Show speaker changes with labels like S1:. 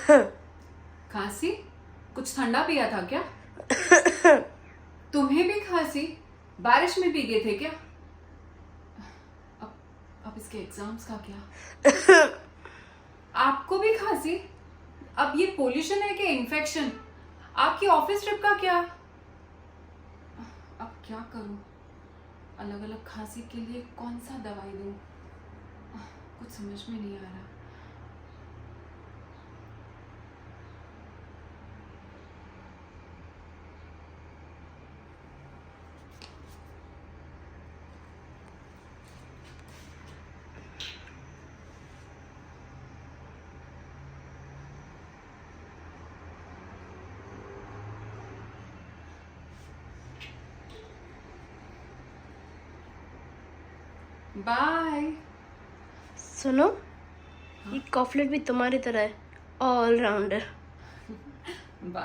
S1: खांसी? कुछ ठंडा पिया था क्या? तुम्हें भी खांसी? बारिश में भीगे थे क्या? अब इसके एग्जाम्स का क्या? आपको भी खांसी? अब ये पोल्यूशन है कि इन्फेक्शन? आपकी ऑफिस ट्रिप का क्या? अब क्या करूं? अलग अलग खांसी के लिए कौन सा दवाई दूं? कुछ समझ में नहीं आ रहा। बाय।
S2: सुनो, ये कॉफलेट भी तुम्हारी तरह है, ऑल राउंडर।
S1: बाय।